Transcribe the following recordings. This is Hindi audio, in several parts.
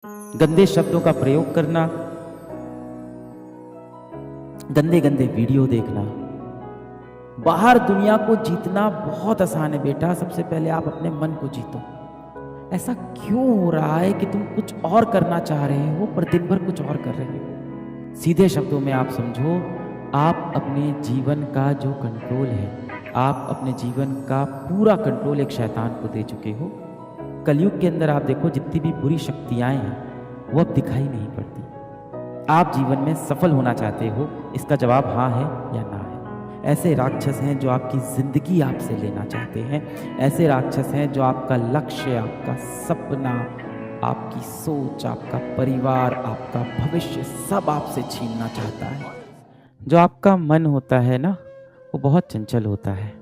गंदे शब्दों का प्रयोग करना, गंदे गंदे वीडियो देखना। बाहर दुनिया को जीतना बहुत आसान है बेटा, सबसे पहले आप अपने मन को जीतो। ऐसा क्यों हो रहा है कि तुम कुछ और करना चाह रहे हो पर दिन भर कुछ और कर रहे हो? सीधे शब्दों में आप समझो, आप अपने जीवन का जो कंट्रोल है, आप अपने जीवन का पूरा कंट्रोल एक शैतान को दे चुके हो। कलयुग के अंदर आप देखो, जितनी भी बुरी शक्तियां हैं वो अब दिखाई नहीं पड़ती। आप जीवन में सफल होना चाहते हो, इसका जवाब हाँ है या ना है। ऐसे राक्षस हैं जो आपकी जिंदगी आपसे लेना चाहते हैं, ऐसे राक्षस हैं जो आपका लक्ष्य, आपका सपना, आपकी सोच, आपका परिवार, आपका भविष्य सब आपसे छीनना चाहता है। जो आपका मन होता है ना, वो बहुत चंचल होता है,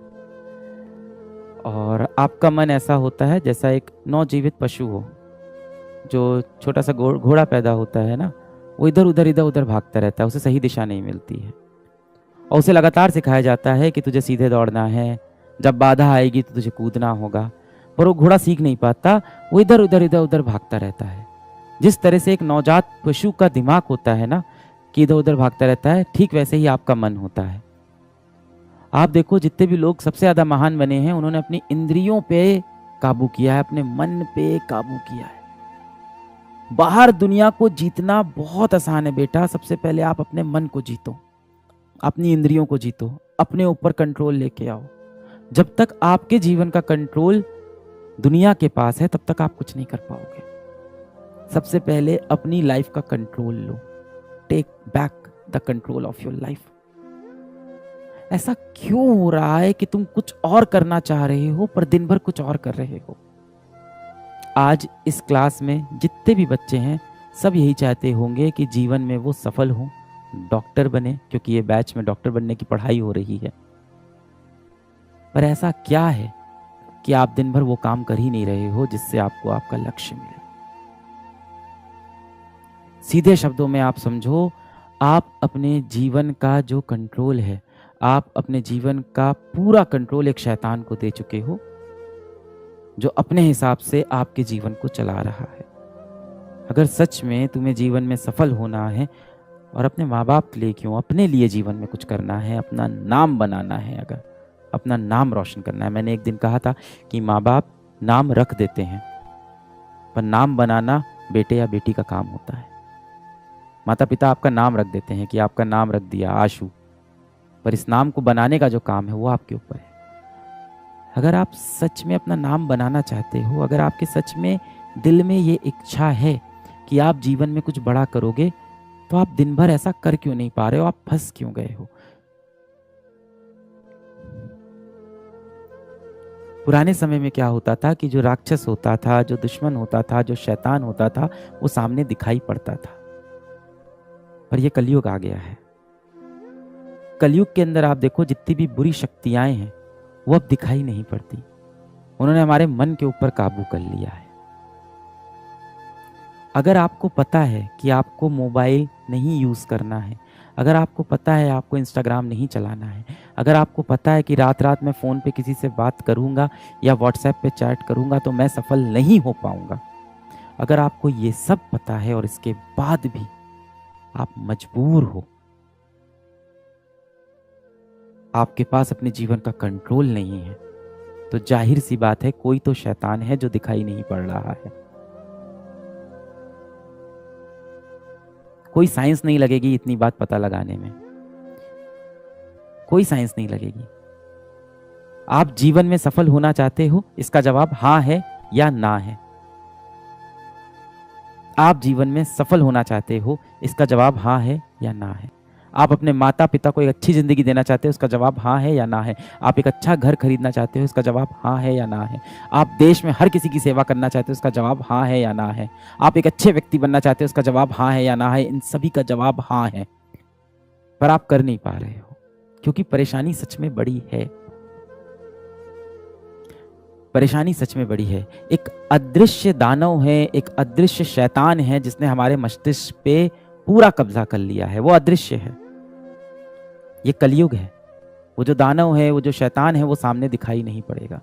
और आपका मन ऐसा होता है जैसा एक नवजीवित पशु हो। जो छोटा सा घोड़ा पैदा होता है ना, वो इधर उधर भागता रहता है, उसे सही दिशा नहीं मिलती है, और उसे लगातार सिखाया जाता है कि तुझे सीधे दौड़ना है, जब बाधा आएगी तो तुझे कूदना होगा, पर वो घोड़ा सीख नहीं पाता, वो इधर उधर भागता रहता है। जिस तरह से एक नवजात पशु का दिमाग होता है ना, कि इधर उधर भागता रहता है, ठीक वैसे ही आपका मन होता है। आप देखो, जितने भी लोग सबसे ज्यादा महान बने हैं, उन्होंने अपनी इंद्रियों पे काबू किया है, अपने मन पे काबू किया है। बाहर दुनिया को जीतना बहुत आसान है बेटा, सबसे पहले आप अपने मन को जीतो, अपनी इंद्रियों को जीतो, अपने ऊपर कंट्रोल लेके आओ। जब तक आपके जीवन का कंट्रोल दुनिया के पास है, तब तक आप कुछ नहीं कर पाओगे। सबसे पहले अपनी लाइफ का कंट्रोल लो, take back the control of your life. ऐसा क्यों हो रहा है कि तुम कुछ और करना चाह रहे हो पर दिन भर कुछ और कर रहे हो? आज इस क्लास में जितने भी बच्चे हैं, सब यही चाहते होंगे कि जीवन में वो सफल हों, डॉक्टर बने, क्योंकि ये बैच में डॉक्टर बनने की पढ़ाई हो रही है। पर ऐसा क्या है कि आप दिन भर वो काम कर ही नहीं रहे हो जिससे आपको आपका लक्ष्य मिले? सीधे शब्दों में आप समझो, आप अपने जीवन का जो कंट्रोल है, आप अपने जीवन का पूरा कंट्रोल एक शैतान को दे चुके हो, जो अपने हिसाब से आपके जीवन को चला रहा है। अगर सच में तुम्हें जीवन में सफल होना है, और अपने माँ बाप के लिए क्यों, अपने लिए जीवन में कुछ करना है, अपना नाम बनाना है, अगर अपना नाम रोशन करना है। मैंने एक दिन कहा था कि माँ बाप नाम रख देते हैं, पर नाम बनाना बेटे या बेटी का काम होता है। माता पिता आपका नाम रख देते हैं कि आपका नाम रख दिया आशु, पर इस नाम को बनाने का जो काम है वो आपके ऊपर है। अगर आप सच में अपना नाम बनाना चाहते हो, अगर आपके सच में दिल में ये इच्छा है कि आप जीवन में कुछ बड़ा करोगे, तो आप दिन भर ऐसा कर क्यों नहीं पा रहे हो? आप फंस क्यों गए हो? पुराने समय में क्या होता था कि जो राक्षस होता था, जो दुश्मन होता था, जो शैतान होता था, वो सामने दिखाई पड़ता था। पर ये कलयुग आ गया है। कलयुग के अंदर आप देखो, जितनी भी बुरी शक्तियां हैं वो अब दिखाई नहीं पड़ती। उन्होंने हमारे मन के ऊपर काबू कर लिया है। अगर आपको पता है कि आपको मोबाइल नहीं यूज करना है, अगर आपको पता है आपको इंस्टाग्राम नहीं चलाना है, अगर आपको पता है कि रात रात में फ़ोन पे किसी से बात करूंगा या व्हाट्सएप पे चैट करूंगा तो मैं सफल नहीं हो पाऊंगा, अगर आपको ये सब पता है और इसके बाद भी आप मजबूर हो, आपके पास अपने जीवन का कंट्रोल नहीं है, तो जाहिर सी बात है कोई तो शैतान है जो दिखाई नहीं पड़ रहा है। कोई साइंस नहीं लगेगी इतनी बात पता लगाने में, कोई साइंस नहीं लगेगी। आप जीवन में सफल होना चाहते हो, इसका जवाब हाँ है या ना है। आप जीवन में सफल होना चाहते हो, इसका जवाब हाँ है या ना है। आप अपने माता पिता को एक अच्छी जिंदगी देना चाहते हो, इसका जवाब हाँ है या ना है। आप एक अच्छा घर खरीदना चाहते हो, इसका जवाब हाँ है या ना है। आप देश में हर किसी की सेवा करना चाहते हो, इसका जवाब हाँ है या ना है। आप एक अच्छे व्यक्ति बनना चाहते हो, इसका जवाब हाँ है या ना है। इन सभी का जवाब हाँ है, पर आप कर नहीं पा रहे हो, क्योंकि परेशानी सच में बड़ी है। परेशानी सच में बड़ी है। एक अदृश्य दानव है, एक अदृश्य शैतान है जिसने हमारे मस्तिष्क पे पूरा कब्जा कर लिया है। वो अदृश्य है, ये कलयुग है। वो जो दानव है, वो जो शैतान है, वो सामने दिखाई नहीं पड़ेगा।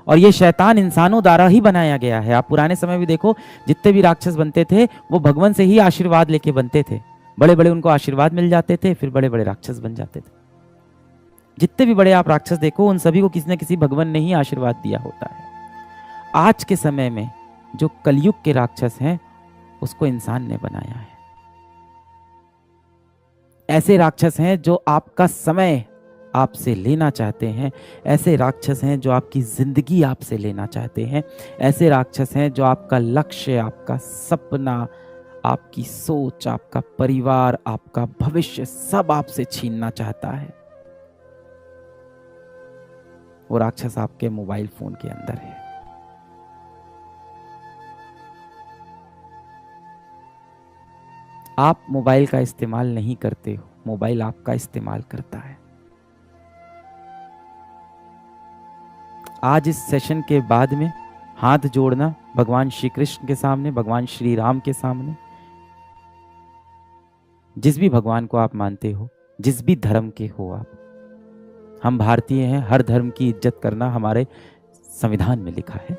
और ये शैतान इंसानों द्वारा ही बनाया गया है। आप पुराने समय में देखो, जितने भी राक्षस बनते थे वो भगवान से ही आशीर्वाद लेके बनते थे। बड़े बड़े उनको आशीर्वाद मिल जाते थे, फिर बड़े बड़े राक्षस बन जाते थे। जितने भी बड़े आप राक्षस देखो, उन सभी को किसी न किसी भगवान ने ही आशीर्वाद दिया होता है। आज के समय में जो कलयुग के राक्षस हैं, उसको इंसान ने बनाया है। ऐसे राक्षस हैं जो आपका समय आपसे लेना चाहते हैं, ऐसे राक्षस हैं जो आपकी जिंदगी आपसे लेना चाहते हैं, ऐसे राक्षस हैं जो आपका लक्ष्य, आपका सपना, आपकी सोच, आपका परिवार, आपका भविष्य सब आपसे छीनना चाहता है। वो राक्षस आपके मोबाइल फोन के अंदर है। आप मोबाइल का इस्तेमाल नहीं करते हो, मोबाइल आपका इस्तेमाल करता है। आज इस सेशन के बाद में हाथ जोड़ना भगवान श्री कृष्ण के सामने, भगवान श्री राम के सामने, जिस भी भगवान को आप मानते हो, जिस भी धर्म के हो आप। हम भारतीय हैं, हर धर्म की इज्जत करना हमारे संविधान में लिखा है।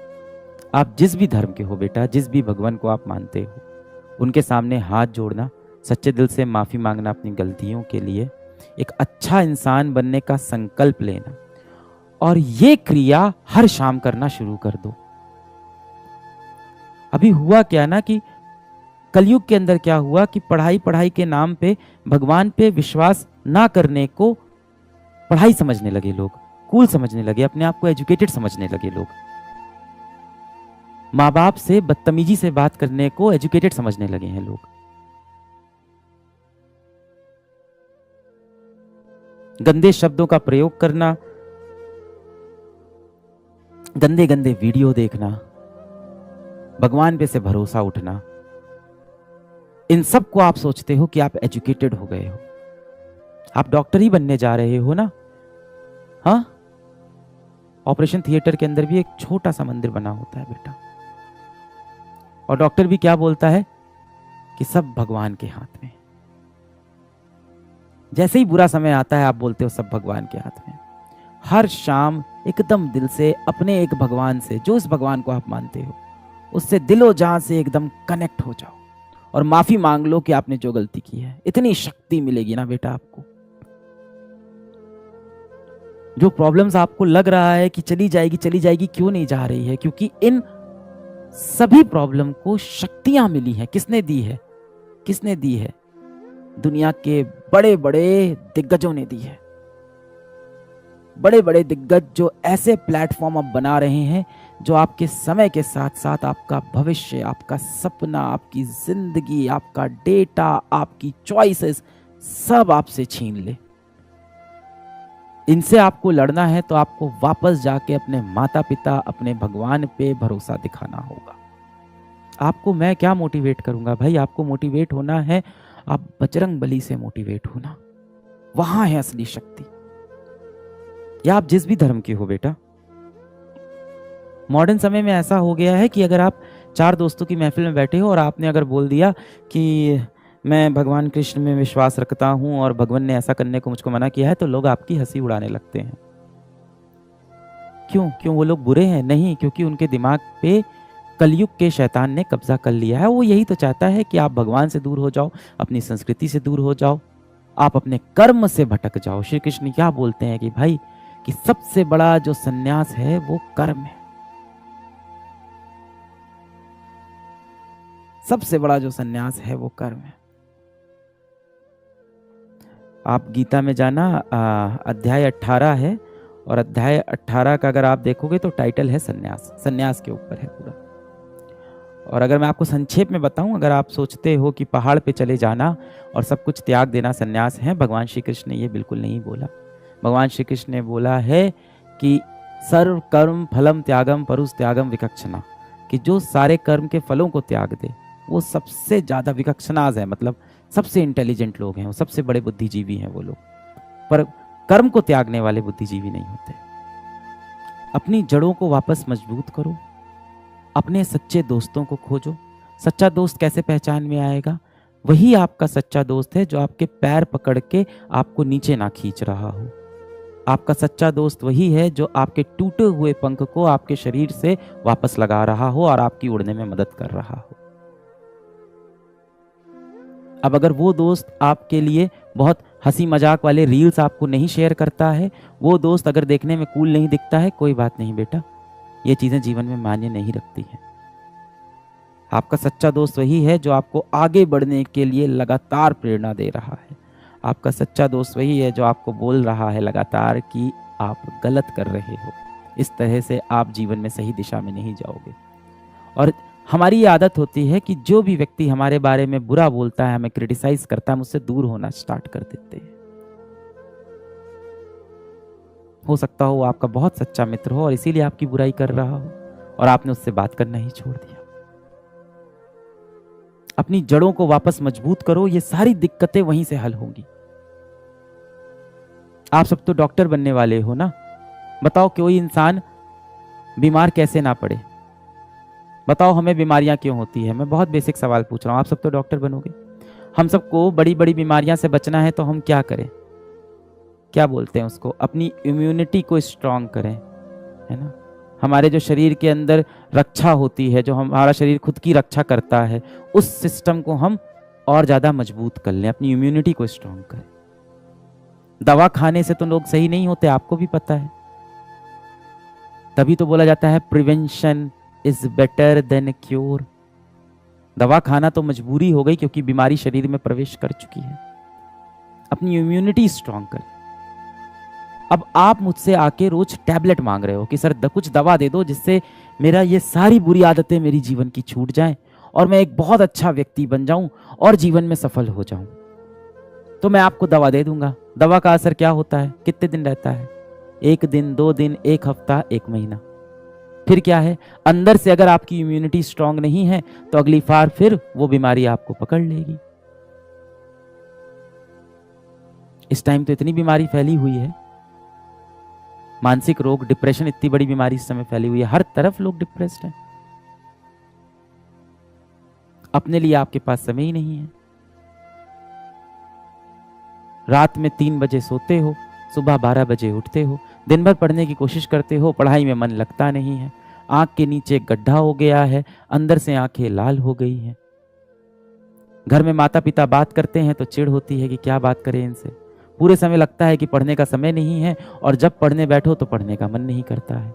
आप जिस भी धर्म के हो बेटा, जिस भी भगवान को आप मानते हो, उनके सामने हाथ जोड़ना, सच्चे दिल से माफी मांगना अपनी गलतियों के लिए, एक अच्छा इंसान बनने का संकल्प लेना, और ये क्रिया हर शाम करना शुरू कर दो। अभी हुआ क्या ना कि कलयुग के अंदर क्या हुआ कि पढ़ाई के नाम पे भगवान पे विश्वास ना करने को पढ़ाई समझने लगे लोग, कूल समझने लगे, अपने आप को एजुकेटेड समझने लगे लोग। माँ बाप से बदतमीजी से बात करने को एजुकेटेड समझने लगे हैं लोग। गंदे शब्दों का प्रयोग करना, गंदे गंदे वीडियो देखना, भगवान पे से भरोसा उठना, इन सब को आप सोचते हो कि आप एजुकेटेड हो गए हो। आप डॉक्टर ही बनने जा रहे हो ना? हाँ, ऑपरेशन थिएटर के अंदर भी एक छोटा सा मंदिर बना होता है बेटा, और डॉक्टर भी क्या बोलता है कि सब भगवान के हाथ में। जैसे ही बुरा समय आता है आप बोलते हो सब भगवान के हाथ में। हर शाम एकदम दिल से अपने एक भगवान से, जो इस भगवान को आप मानते हो, उससे दिलो जान से एकदम कनेक्ट हो जाओ और माफी मांग लो कि आपने जो गलती की है। इतनी शक्ति मिलेगी ना बेटा आपको। जो प्रॉब्लम्स आपको लग रहा है कि चली जाएगी, क्यों नहीं जा रही है? क्योंकि इन सभी प्रॉब्लम को शक्तियां मिली हैं। किसने दी है? किसने दी है? दुनिया के बड़े बड़े दिग्गजों ने दी है। बड़े बड़े दिग्गज जो ऐसे प्लेटफॉर्म अब बना रहे हैं जो आपके समय के साथ साथ आपका भविष्य, आपका सपना, आपकी जिंदगी, आपका डेटा, आपकी चॉइसेस सब आपसे छीन ले। इनसे आपको लड़ना है तो आपको वापस जाके अपने माता पिता, अपने भगवान पे भरोसा दिखाना होगा। आपको मैं क्या मोटिवेट करूंगा भाई? आपको मोटिवेट होना है, आप बजरंग बली से मोटिवेट होना, वहां है असली शक्ति। या आप जिस भी धर्म के हो बेटा, मॉडर्न समय में ऐसा हो गया है कि अगर आप 4 दोस्तों की महफिल में बैठे हो और आपने अगर बोल दिया कि मैं भगवान कृष्ण में विश्वास रखता हूं और भगवान ने ऐसा करने को मुझको मना किया है, तो लोग आपकी हंसी उड़ाने लगते हैं। क्यों वो लोग बुरे हैं? नहीं, क्योंकि उनके दिमाग पे कलयुग के शैतान ने कब्जा कर लिया है। वो यही तो चाहता है कि आप भगवान से दूर हो जाओ, अपनी संस्कृति से दूर हो जाओ, आप अपने कर्म से भटक जाओ। श्री कृष्ण क्या बोलते हैं कि भाई कि सबसे बड़ा जो सन्यास है वो कर्म है। सबसे बड़ा जो सन्यास है वो कर्म है। आप गीता में जाना, अध्याय 18 है, और अध्याय 18 का अगर आप देखोगे तो टाइटल है सन्यास। सन्यास के ऊपर है पूरा। और अगर मैं आपको संक्षेप में बताऊं, अगर आप सोचते हो कि पहाड़ पे चले जाना और सब कुछ त्याग देना सन्यास है, भगवान श्री कृष्ण ने ये बिल्कुल नहीं बोला। भगवान श्री कृष्ण ने बोला है कि सर्व कर्म फलम त्यागम परुष त्यागम विकक्षणा, कि जो सारे कर्म के फलों को त्याग दे वो सबसे ज्यादा विकक्षणाज है, मतलब सबसे इंटेलिजेंट लोग हैं, वो सबसे बड़े बुद्धिजीवी हैं वो लोग। पर कर्म को त्यागने वाले बुद्धिजीवी नहीं होते। अपनी जड़ों को वापस मजबूत करो, अपने सच्चे दोस्तों को खोजो। सच्चा दोस्त कैसे पहचान में आएगा? वही आपका सच्चा दोस्त है जो आपके पैर पकड़ के आपको नीचे ना खींच रहा हो, आपका सच्चा दोस्त वही है जो आपके टूटे हुए पंख को आपके शरीर से वापस लगा रहा हो और आपकी उड़ने में मदद कर रहा हो। अब अगर वो दोस्त आपके लिए बहुत हंसी मजाक वाले रील्स आपको नहीं शेयर करता है, वो दोस्त अगर देखने में कूल नहीं दिखता है, कोई बात नहीं बेटा, ये चीजें जीवन में मायने नहीं रखती हैं। आपका सच्चा दोस्त वही है जो आपको आगे बढ़ने के लिए लगातार प्रेरणा दे रहा है। आपका सच्चा दोस्त वही है जो आपको बोल रहा है लगातार कि आप गलत कर रहे हो, इस तरह से आप जीवन में सही दिशा में नहीं जाओगे। और हमारी ये आदत होती है कि जो भी व्यक्ति हमारे बारे में बुरा बोलता है, हमें क्रिटिसाइज करता है, हम उससे दूर होना स्टार्ट कर देते हैं। हो सकता हो वो आपका बहुत सच्चा मित्र हो और इसीलिए आपकी बुराई कर रहा हो और आपने उससे बात करना ही छोड़ दिया। अपनी जड़ों को वापस मजबूत करो, ये सारी दिक्कतें वहीं से हल होंगी। आप सब तो डॉक्टर बनने वाले हो ना, बताओ कोई इंसान बीमार कैसे ना पड़े? बताओ हमें बीमारियां क्यों होती है? मैं बहुत बेसिक सवाल पूछ रहा हूं, आप सब तो डॉक्टर बनोगे। हम सबको बड़ी बड़ी बीमारियां से बचना है तो हम क्या करें? क्या बोलते हैं उसको, अपनी इम्यूनिटी को स्ट्रांग करें, है ना। हमारे जो शरीर के अंदर रक्षा होती है, जो हमारा शरीर खुद की रक्षा करता है, उस सिस्टम को हम और ज्यादा मजबूत कर लें, अपनी इम्यूनिटी को स्ट्रांग करें। दवा खाने से तो लोग सही नहीं होते, आपको भी पता है। तभी तो बोला जाता है prevention is better than cure. दवा खाना तो मजबूरी हो गई क्योंकि बीमारी शरीर में प्रवेश कर चुकी है। अपनी इम्यूनिटी स्ट्रांग करें। अब आप मुझसे आके रोज टैबलेट मांग रहे हो कि सर कुछ दवा दे दो जिससे मेरा ये सारी बुरी आदतें मेरी जीवन की छूट जाएं और मैं एक बहुत अच्छा व्यक्ति बन जाऊं और जीवन में सफल हो जाऊं। तो मैं आपको दवा दे दूंगा। दवा का असर क्या होता है, कितने दिन रहता है? 1 दिन, 2 दिन, 1 हफ्ता, 1 महीना। फिर क्या है, अंदर से अगर आपकी इम्यूनिटी स्ट्रांग नहीं है तो अगली बार फिर वो बीमारी आपको पकड़ लेगी। इस टाइम तो इतनी बीमारी फैली हुई है, मानसिक रोग, डिप्रेशन, इतनी बड़ी बीमारी इस समय फैली हुई है, हर तरफ लोग डिप्रेस्ड हैं। अपने लिए आपके पास समय ही नहीं है। रात में 3 बजे सोते हो, सुबह 12 बजे उठते हो, दिन भर पढ़ने की कोशिश करते हो, पढ़ाई में मन लगता नहीं है, आंख के नीचे गड्ढा हो गया है, अंदर से आंखें लाल हो गई हैं। घर में माता पिता बात करते हैं तो चिढ़ होती है कि क्या बात करें इनसे। पूरे समय लगता है कि पढ़ने का समय नहीं है और जब पढ़ने बैठो तो पढ़ने का मन नहीं करता है।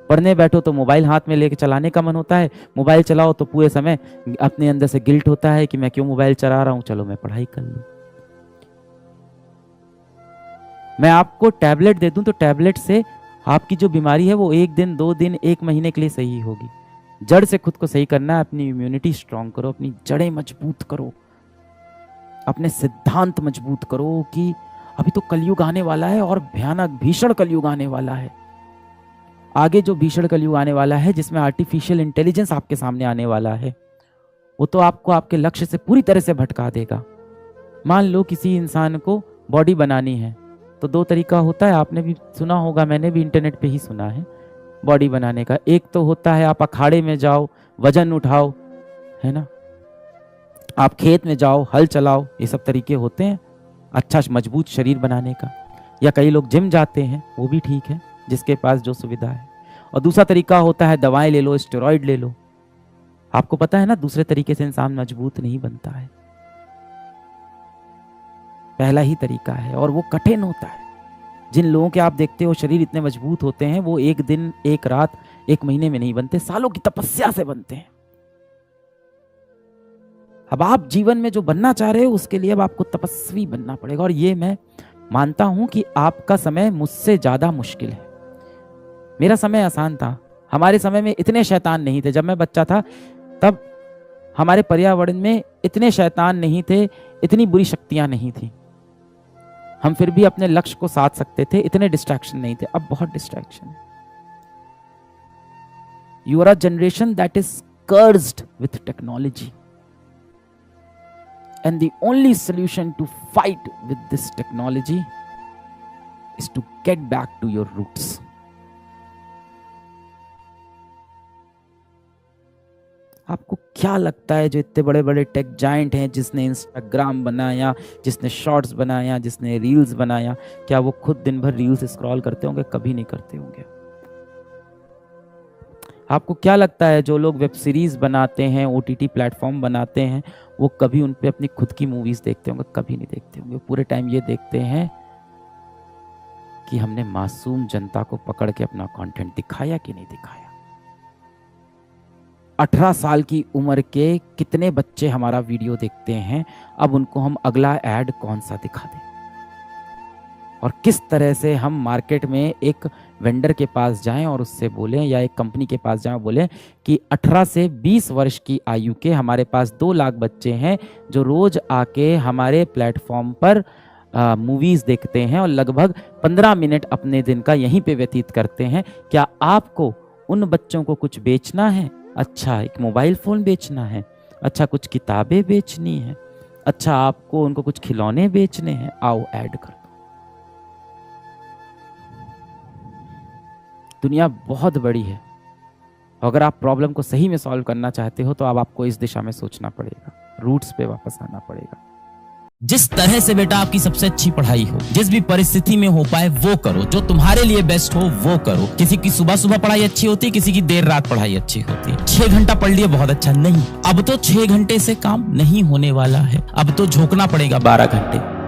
पढ़ने बैठो तो मोबाइल हाथ में लेके चलाने का मन होता है, मोबाइल चलाओ तो पूरे समय अपने अंदर से गिल्ट होता है कि मैं क्यों मोबाइल चला रहा हूं, चलो मैं पढ़ाई कर लूं। मैं आपको टैबलेट दे दूं तो टैबलेट से आपकी जो बीमारी है वो 1 दिन, 2 दिन, 1 महीने के लिए सही होगी। जड़ से खुद को सही करना है, अपनी इम्यूनिटी स्ट्रांग करो, अपनी जड़ें मजबूत करो, अपने सिद्धांत मजबूत करो कि अभी तो कलयुग आने वाला है और भयानक भीषण कलयुग आने वाला है। आगे जो भीषण कलयुग आने वाला है जिसमें आर्टिफिशियल इंटेलिजेंस आपके सामने आने वाला है, वो तो आपको आपके लक्ष्य से पूरी तरह से भटका देगा। मान लो किसी इंसान को बॉडी बनानी है तो 2 तरीका होता है, आपने भी सुना होगा, मैंने भी इंटरनेट पे ही सुना है बॉडी बनाने का। एक तो होता है आप अखाड़े में जाओ, वजन उठाओ, है ना, आप खेत में जाओ, हल चलाओ, ये सब तरीके होते हैं अच्छा मजबूत शरीर बनाने का। या कई लोग जिम जाते हैं, वो भी ठीक है, जिसके पास जो सुविधा है। और दूसरा तरीका होता है दवाएं ले लो, स्टेरॉइड ले लो। आपको पता है ना, दूसरे तरीके से इंसान मजबूत नहीं बनता है, पहला ही तरीका है और वो कठिन होता है। जिन लोगों के आप देखते हो शरीर इतने मजबूत होते हैं, वो 1 दिन, 1 रात, 1 महीने में नहीं बनते, सालों की तपस्या से बनते हैं। अब आप जीवन में जो बनना चाह रहे हो उसके लिए अब आपको तपस्वी बनना पड़ेगा। और ये मैं मानता हूं कि आपका समय मुझसे ज्यादा मुश्किल है। मेरा समय आसान था, हमारे समय में इतने शैतान नहीं थे। जब मैं बच्चा था तब हमारे पर्यावरण में इतने शैतान नहीं थे, इतनी बुरी शक्तियां नहीं थी, हम फिर भी अपने लक्ष्य को साध सकते थे, इतने डिस्ट्रैक्शन नहीं थे। अब बहुत डिस्ट्रैक्शन है। You are a generation that is cursed with technology and the only solution to fight with this technology is to get back to your roots. आपको क्या लगता है जो इतने बड़े बड़े टेक जायंट हैं, जिसने इंस्टाग्राम बनाया, जिसने शॉर्ट्स बनाया, जिसने रील्स बनाया, क्या वो खुद दिन भर रील्स स्क्रॉल करते होंगे? कभी नहीं करते होंगे। आपको क्या लगता है जो लोग वेब सीरीज बनाते हैं, OTT प्लेटफॉर्म बनाते हैं, वो कभी उन पे अपनी खुद की मूवीज देखते होंगे? कभी नहीं देखते होंगे। पूरे टाइम ये देखते हैं कि हमने मासूम जनता को पकड़ के अपना कंटेंट दिखाया कि नहीं दिखाया। 18 साल की उम्र के कितने बच्चे हमारा वीडियो देखते हैं, अब उनको हम अगला ऐड कौन सा दिखा दें, और किस तरह से हम मार्केट में एक वेंडर के पास जाएं और उससे बोलें, या एक कंपनी के पास जाएं और बोलें कि 18 से 20 वर्ष की आयु के हमारे पास 2 लाख बच्चे हैं जो रोज आके हमारे प्लेटफॉर्म पर मूवीज़ देखते हैं और लगभग 15 मिनट अपने दिन का यहीं पे व्यतीत करते हैं। क्या आपको उन बच्चों को कुछ बेचना है? अच्छा, एक मोबाइल फ़ोन बेचना है? अच्छा, कुछ किताबें बेचनी है? अच्छा, आपको उनको कुछ खिलौने बेचने हैं? आओ ऐड कर दो। दुनिया बहुत बड़ी है, अगर आप प्रॉब्लम को सही में सॉल्व करना चाहते हो तो अब आपको इस दिशा में सोचना पड़ेगा, रूट्स पे वापस आना पड़ेगा। जिस तरह से बेटा आपकी सबसे अच्छी पढ़ाई हो, जिस भी परिस्थिति में हो पाए वो करो, जो तुम्हारे लिए बेस्ट हो वो करो। किसी की सुबह सुबह पढ़ाई अच्छी होती है, किसी की देर रात पढ़ाई अच्छी होती है। 6 घंटा पढ़ लिया बहुत अच्छा, नहीं, अब तो 6 घंटे से काम नहीं होने वाला है, अब तो झोंकना पड़ेगा 12 घंटे।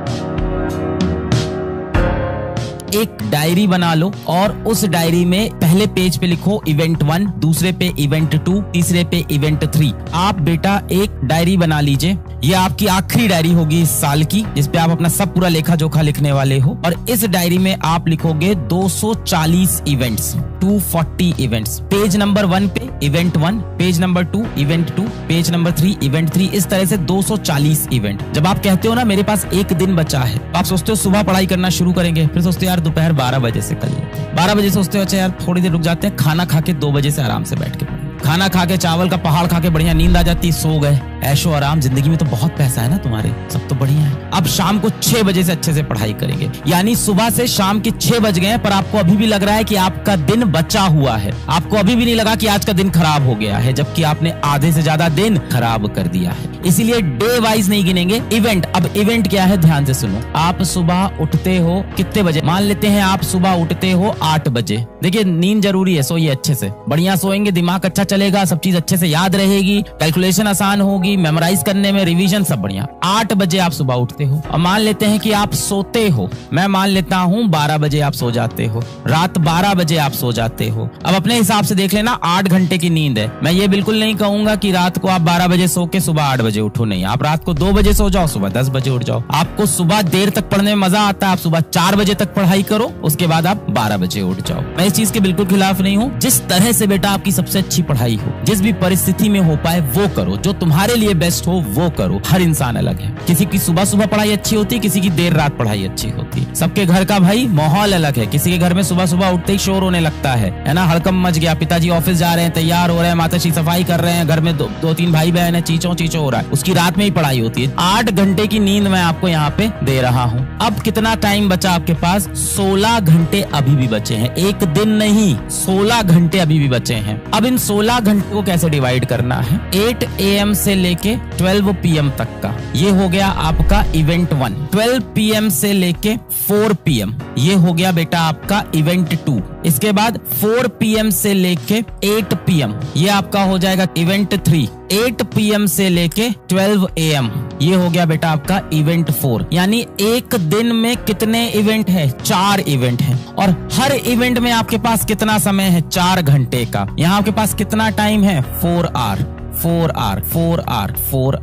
एक डायरी बना लो और उस डायरी में पहले पेज पे लिखो इवेंट 1, दूसरे पे इवेंट 2, तीसरे पे इवेंट 3। आप बेटा एक डायरी बना लीजिए, ये आपकी आखिरी डायरी होगी इस साल की, जिसपे आप अपना सब पूरा लेखा जोखा लिखने वाले हो। और इस डायरी में आप लिखोगे 240 इवेंट्स, 240 इवेंट्स। पेज नंबर 1 पे event 1, page number 2 event 2, page number 3 event 3, इस तरह से 240 इवेंट। जब आप कहते हो ना मेरे पास एक दिन बचा है, तो आप सोचते हो सुबह पढ़ाई करना शुरू करेंगे, फिर सोचते हो यार दोपहर 12 बजे से कर लेते हैं। 12 बजे सोचते हो अच्छा यार थोड़ी देर रुक जाते हैं, खाना खा के 2 बजे से आराम से बैठ के पढ़ें। खाना खा के चावल का पहाड़ खा के बढ़िया नींद आ जाती, सो गए, ऐशो आराम। जिंदगी में तो बहुत पैसा है ना तुम्हारे, सब तो बढ़िया है। अब शाम को 6 बजे से अच्छे से पढ़ाई करेंगे, यानी सुबह से शाम के 6 बज गए, पर आपको अभी भी लग रहा है कि आपका दिन बचा हुआ है, आपको अभी भी नहीं लगा कि आज का दिन खराब हो गया है, जबकि आपने आधे से ज्यादा दिन खराब कर दिया है। इसीलिए डे वाइज नहीं गिनेंगे, इवेंट। अब इवेंट क्या है ध्यान से सुनो। आप सुबह उठते हो कितने बजे? मान लेते हैं आप सुबह उठते हो 8 बजे। देखिए नींद जरूरी है, सोइए अच्छे से, बढ़िया सोएंगे, दिमाग अच्छा चलेगा, सब चीज अच्छे से याद रहेगी, कैलकुलेशन आसान होगी, मेमोराइज करने में, रिवीजन सब बढ़िया। 8 बजे आप सुबह उठते हो और मान लेते हैं कि आप सोते हो, मैं मान लेता हूँ 12 बजे आप सो जाते हो, रात 12 बजे आप सो जाते हो। अब अपने हिसाब से देख लेना, 8 घंटे की नींद है। मैं ये बिल्कुल नहीं कहूंगा कि रात को आप 12 बजे सो के सुबह 8 बजे उठो, नहीं, आप रात को 2 बजे सो जाओ, सुबह 10 बजे उठ जाओ। आपको सुबह देर तक पढ़ने में मजा आता है, आप सुबह 4 बजे तक पढ़ाई करो, उसके बाद आप 12 बजे उठ जाओ। मैं इस चीज के बिल्कुल खिलाफ नहीं हूँ। जिस तरह से बेटा आपकी सबसे अच्छी पढ़ाई हो, जिस भी परिस्थिति में हो पाए वो करो, जो तुम्हारे लिए बेस्ट हो वो करो। हर इंसान अलग है, किसी की सुबह सुबह पढ़ाई अच्छी होती है, किसी की देर रात पढ़ाई अच्छी होती है। सबके घर का भाई माहौल अलग है, किसी के घर में सुबह सुबह उठते ही शोर होने लगता है ना, हड़कम मच गया, पिताजी ऑफिस जा रहे हैं, तैयार हो रहे हैं, माताश्री सफाई कर रहे हैं, घर में 2-3 भाई बहन है, चीचो चीचो हो रहा है, उसकी रात में ही पढ़ाई होती है। 8 घंटे की नींद मैं आपको यहाँ पे दे रहा हूँ। अब कितना टाइम बचा आपके पास? 16 घंटे अभी भी बचे हैं, एक दिन नहीं, 16 घंटे अभी भी बचे हैं। अब इन 16 घंटे को कैसे डिवाइड करना है? 8 AM से लेके 12 PM तक का, ये हो गया आपका इवेंट 1। 12 PM से लेके 4 PM, ये हो गया बेटा आपका इवेंट 2। इसके बाद 4 PM से लेके 8 PM, ये आपका हो जाएगा इवेंट 3। 8 PM से लेके 12 AM, ये हो गया बेटा आपका इवेंट 4। यानी एक दिन में कितने इवेंट है? 4 इवेंट है। और हर इवेंट में आपके पास कितना समय है? 4 घंटे का। यहाँ आपके पास कितना टाइम है? 4 आवर। 4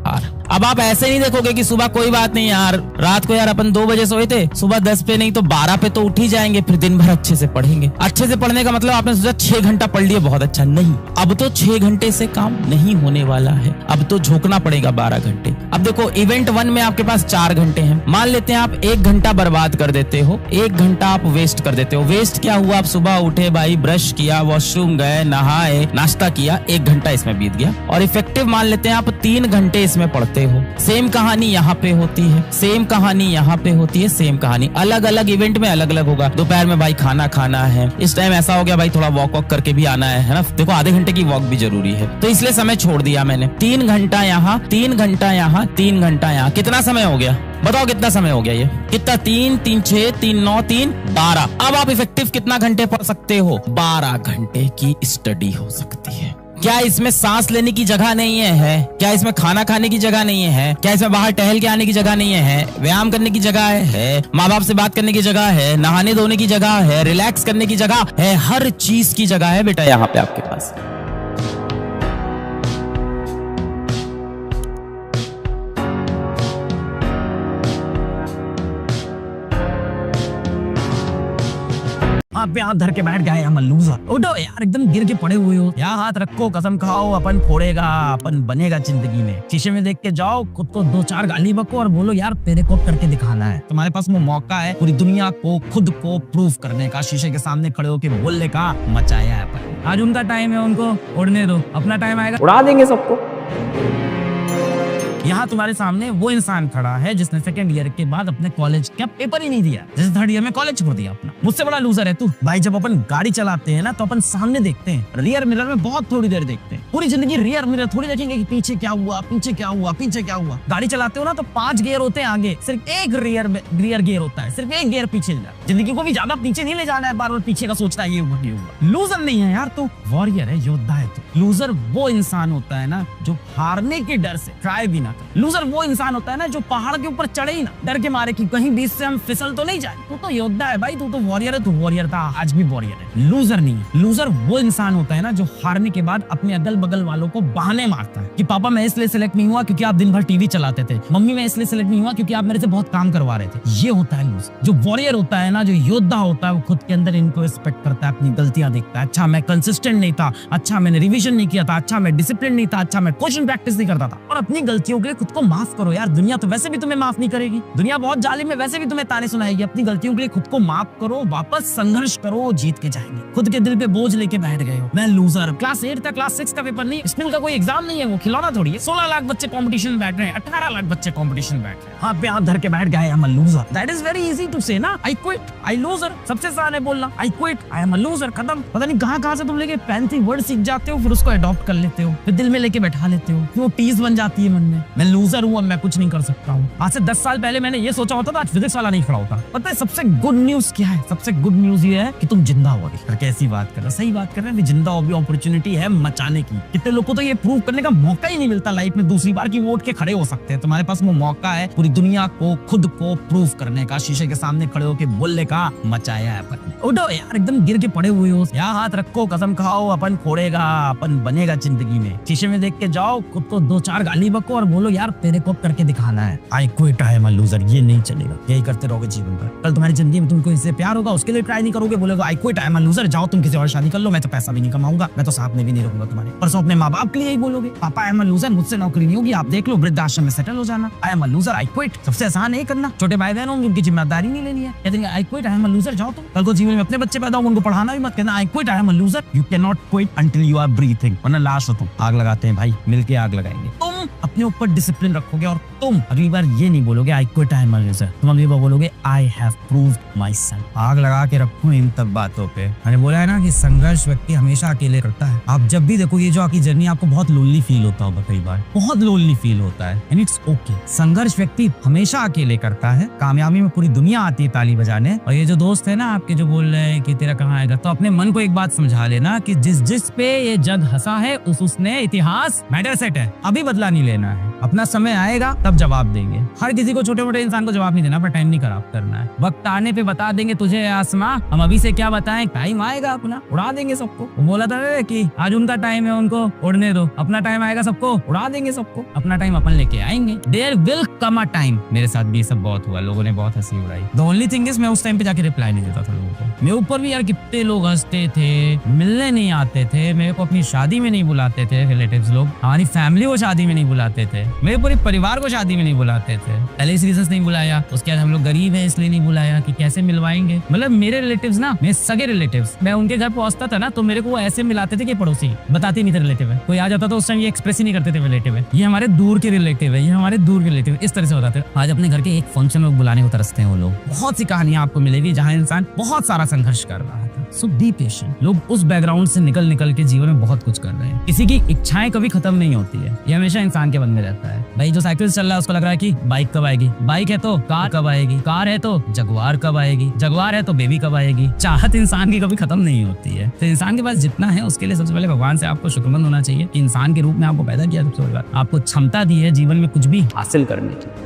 आवर। अब आप ऐसे नहीं देखोगे कि सुबह कोई बात नहीं यार, रात को यार अपन 2 बजे सोए थे, सुबह 10 पे नहीं तो 12 पे तो उठ ही जाएंगे, फिर दिन भर अच्छे से पढ़ेंगे। अच्छे से पढ़ने का मतलब आपने सोचा 6 घंटा पढ़ लिया बहुत अच्छा, नहीं, अब तो 6 घंटे से काम नहीं होने वाला है, अब तो झोंकना पड़ेगा 12 घंटे। अब देखो इवेंट 1 में आपके पास 4 घंटे हैं। मान लेते हैं आप 1 घंटा बर्बाद कर देते हो, 1 घंटा आप वेस्ट कर देते हो। वेस्ट क्या हुआ, आप सुबह उठे भाई, ब्रश किया, वॉशरूम गए, नहाए, नाश्ता किया, 1 घंटा इसमें बीत गया। और इफेक्टिव मान लेते हैं आप 3 घंटे इसमें पढ़ते हो। सेम कहानी यहाँ पे होती है, सेम कहानी यहाँ पे होती है, सेम कहानी अलग अलग इवेंट में अलग अलग होगा। दोपहर में भाई खाना खाना है, इस टाइम ऐसा हो गया भाई थोड़ा वॉक वॉक करके भी आना है ना। देखो आधे घंटे की वॉक भी जरूरी है, तो इसलिए समय छोड़ दिया मैंने। 3 घंटा यहाँ, 3 घंटा यहाँ, 3 घंटा यहाँ। कितना समय हो गया बताओ, कितना समय हो गया ये? कितना? 3 3 6 3 9 3 12। अब आप इफेक्टिव कितना घंटे पढ़ सकते हो? 12 घंटे की स्टडी हो सकती है। क्या इसमें सांस लेने की जगह नहीं है? क्या इसमें खाना खाने की जगह नहीं है? क्या इसमें बाहर टहल के आने की जगह नहीं है? व्यायाम करने की जगह है? माँ बाप से बात करने की जगह है? नहाने धोने की जगह है? रिलैक्स करने की जगह है? हर चीज की जगह है बेटा यहाँ पे आपके पास। आप पे हाथ धर के बैठ गए हम लूजर। उठो यार, एकदम गिर के पड़े हुए हो। यहाँ हाथ रखो, कसम खाओ, अपन फोड़ेगा, अपन बनेगा जिंदगी में। शीशे में देख के जाओ, खुद को 2-4 गाली बको और बोलो यार तेरे को करके दिखाना है। तुम्हारे पास वो मौका है पूरी दुनिया को खुद को प्रूव करने का, शीशे के सामने खड़े होके बोलने का। मचाया है अपन। आज उनका टाइम है, उनको उड़ने दो, अपना टाइम आएगा उड़ा देंगे सबको। यहाँ तुम्हारे सामने वो इंसान खड़ा है जिसने सेकंड ईयर के बाद अपने कॉलेज का पेपर ही नहीं दिया, जैसे थर्ड ईयर में कॉलेज छोड़ दिया अपना। मुझसे बड़ा लूजर है तू भाई। जब अपन गाड़ी चलाते हैं ना तो अपन सामने देखते हैं, रियर मिरर में बहुत थोड़ी देर देखते हैं। पूरी जिंदगी रियर मिरर थोड़ी देखेंगे कि पीछे क्या हुआ, पीछे क्या हुआ, पीछे क्या हुआ। गाड़ी चलाते हो ना तो 5 गियर होते हैं आगे, सिर्फ एक रियर गियर होता है, सिर्फ एक गियर पीछे जाना। जिंदगी को भी ज्यादा पीछे नहीं ले जाना है, बार बार पीछे का सोचना है ये हुआ, ये हुआ। लूजर नहीं है यार तू, वॉरियर है, योद्धा है तू। लूजर वो इंसान होता है ना जो हारने के डर से ट्राई भी ना करे। लूजर वो इंसान होता है ना जो पहाड़ के ऊपर चढ़े ही ना, डर के मारे कि कहीं बीच से हम फिसल तो नहीं जाए। तू तो योद्धा है भाई, तू तो वॉरियर है, तू वॉरियर था, आज भी वॉरियर है। लूजर नहीं है। लूजर वो इंसान होता है ना जो हारने के बाद अपने अगल बगल वालों को बहाने मारता है कि पापा मैं इसलिए सिलेक्ट नहीं हुआ क्योंकि आप दिन भर टीवी चलाते थे, मम्मी मैं इसलिए सिलेक्ट नहीं हुआ क्योंकि आप मेरे से बहुत काम करवा रहे थे। ये होता है लूजर। जो वॉरियर होता है ना, जो योद्धा होता है, वो खुद के अंदर इनको रिस्पेक्ट करता है, अपनी गलतियां देखता है। अच्छा मैं कंसिस्टेंट नहीं था, अच्छा मैंने रिविजन नहीं किया था, अच्छा मैं डिसिप्लिन नहीं था, अच्छा मैं क्वेश्चन प्रैक्टिस नहीं करता था। और अपनी गलतियों के लिए खुद को माफ करो यार। दुनिया तो वैसे भी तुम्हें माफ नहीं करेगी, दुनिया बहुत जालिम है, वैसे भी तुम्हें ताने सुनाएगी। अपनी गलतियों के लिए खुद को माफ करो, वापस संघर्ष करो, जीत के जाएंगे। खुद के दिल पे बोझ लेके बैठ गए हो, मैं लूजर। क्लास 8 था, क्लास 6 का पेपर नहीं, स्कूल का कोई एग्जाम नहीं है, वो खिलौना थोड़ी है। 16 लाख बच्चे कंपटीशन में बैठ रहे हैं, 18 लाख बच्चे कंपटीशन में बैठ रहे हैं। हाथ पे हाथ धर के बैठ गए हम loser. That is very easy to say ना, आई क्विट, आई लूजर। सबसे आसान है बोलना आई quit, I am a loser, खत्म। पता नहीं कहां से तुम लेके फैंसी वर्ड सीख जाते हो, फिर उसको अडॉप्ट कर लेते हो, फिर दिल में लेके बैठा लेते हो, फिर वो टीज बन जाती है मन में। मैं लूजर हूं, अब मैं कुछ नहीं कर सकता हूं। आज से 10 साल पहले मैंने ये सोचा होता था, आज फिजिक्स वाला नहीं खड़ा होता। पता है सबसे गुड न्यूज क्या है? सबसे गुड न्यूज ये है कि तुम जिंदा हो अभी। कैसी बात कर रहे हो? सही बात कर रहे हैं, जिंदा हो अभी, अपॉर्चुनिटी है मचाने की। कितने लोगों को तो ये प्रूव करने का मौका ही नहीं मिलता लाइफ में, दूसरी बार की वोट के खड़े हो सकते हैं। तुम्हारे पास वो मौका है पूरी दुनिया को खुद को प्रूव करने का, शीशे के सामने खड़े होके बोलने का। मचाया है अपन। उठो यार, एकदम गिर के पड़े हुए हो। यहाँ हाथ रखो, कसम खाओ, अपन फोड़ेगा, अपन बनेगा जिंदगी में। शीशे में देख के जाओ, खुद को 2-4 गाली बको और बोलो यार तेरे को करके दिखाना है। आई quit, I am a loser. ये नहीं चलेगा, यही करते रहोगे जीवन भर। कल तुम्हारी जिंदगी में तुमको इससे प्यार होगा, उसके लिए ट्राई नहीं करोगे, बोलोगे आई quit, I am a loser. जाओ तुम किसी और शादी कर लो, मैं तो पैसा भी नहीं कमाऊंगा, मैं तो साथ में भी नहीं रहूंगा तुम्हारे। परसों अपने माँ बाप के लिए यही बोलोगे, पापा आई एम अ लूजर, मुझसे नौकरी नहीं होगी, आप देख लो वृद्धाश्रम में सेटल हो जाना। आई am a loser, I quit. सबसे आसान है करना। छोटे भाई बहन होंगे, उनकी जिम्मेदारी नहीं लेनी है, कहते हैं आई quit, I am a loser. जाओ तुम। कल को जीवन में अपने बच्चे पैदा होंगे, उनको पढ़ाना भी मत, कहना I quit, I am a loser. You can not quit until you are breathing, वरना लास्ट हो तुम। आग लगाते हैं भाई, मिलके आग लगाएंगे। तुम अपने ऊपर डिसिप्लिन रखोगे और तुम अगली बार ये नहीं बोलोगे आई quit, I am a loser. तुम अगली बार बोलोगे I have proved my self. आग लगा के रखो इन तब बातों पे। मैंने बोला है ना कि संघर्ष व्यक्ति हमेशा अकेले करता है। आप जब भी देखो ये जो आपकी जर्नी, आपको बहुत लोनली फील होता होगा, कई बार बहुत लोनली फील होता है, एंड इट्स ओके। संघर्ष व्यक्ति हमेशा अकेले करता है। कामयाबी में पूरी दुनिया आती है ताली बजाने। और ये जो दोस्त है ना आपके, जो बोल रहे हैं कि तेरा कहाँ आएगा, तो अपने मन को एक बात समझा लेना कि जिस पे ये जग हंसा है उसने इतिहास मैटर सेट है, अभी बदला नहीं लेना है। अपना समय आएगा तब जवाब देंगे। हर किसी को, छोटे मोटे इंसान को जवाब नहीं देना, पर टाइम नहीं खराब करना है। वक्त आने पे बता देंगे तुझे आसमां, हम अभी से क्या बताएं, टाइम आएगा अपना उड़ा देंगे सबको। वो बोला था कि आज उनका टाइम है, उनको उड़ने दो, अपना टाइम आएगा सबको उड़ा देंगे सबको, अपना टाइम अपन लेके आएंगे। There will come a time. मेरे साथ भी ये सब बहुत हुआ, लोगों ने बहुत हंसी उड़ाई। द ओनली थिंग इज मैं उस टाइम पे जाके रिप्लाई नहीं देता था लोगों को। मेरे ऊपर भी यार कितने लोग हंसते थे, मिलने नहीं आते थे, मेरे को अपनी शादी में नहीं बुलाते थे रिलेटिव्स लोग, हमारी फैमिली को शादी में नहीं बुलाते थे। मेरे पूरे परिवार को शादी में नहीं बुलाते थे, पहले इस रीजन नहीं बुलाया, उसके बाद हम लोग गरीब हैं इसलिए नहीं बुलाया कि कैसे मिलवाएंगे। मतलब मेरे रिलेटिव्स ना, मेरे सगे रिलेटिव्स, मैं उनके घर पहुंचता था ना तो मेरे को वो ऐसे मिलाते थे कि पड़ोसी, बताते नहीं थे रिलेटिव है। कोई आ जाता तो उस टाइम ये एक्सप्रेस ही नहीं करते थे रिलेटिव है, ये हमारे दूर के रिलेटिव है, ये हमारे दूर के रिलेटिव, इस तरह से होता था। आज अपने घर के एक फंक्शन में बुलाने को तरसते हैं वो लोग। बहुत सी कहानियां आपको मिलेगी जहाँ इंसान बहुत सारा संघर्ष कर रहा था। सो बी पेशेंट। लोग उस बैकग्राउंड से निकल के जीवन में बहुत कुछ कर रहे हैं। किसी की इच्छाएं कभी खत्म नहीं होती है, ये हमेशा इंसान के मन में रहता है। भाई जो साइकिल से चल रहा है उसको लग रहा है कि बाइक कब आएगी, बाइक है तो कार कब आएगी, कार है तो जगुआर कब आएगी, जगुआर है तो बेबी कब आएगी। चाहत इंसान की कभी खत्म नहीं होती है। तो इंसान के पास जितना है उसके लिए सबसे पहले भगवान से आपको शुक्रमंद होना चाहिए कि इंसान के रूप में आपको पैदा किया, सबसे बड़ी बात आपको क्षमता दी है जीवन में कुछ भी हासिल करने की।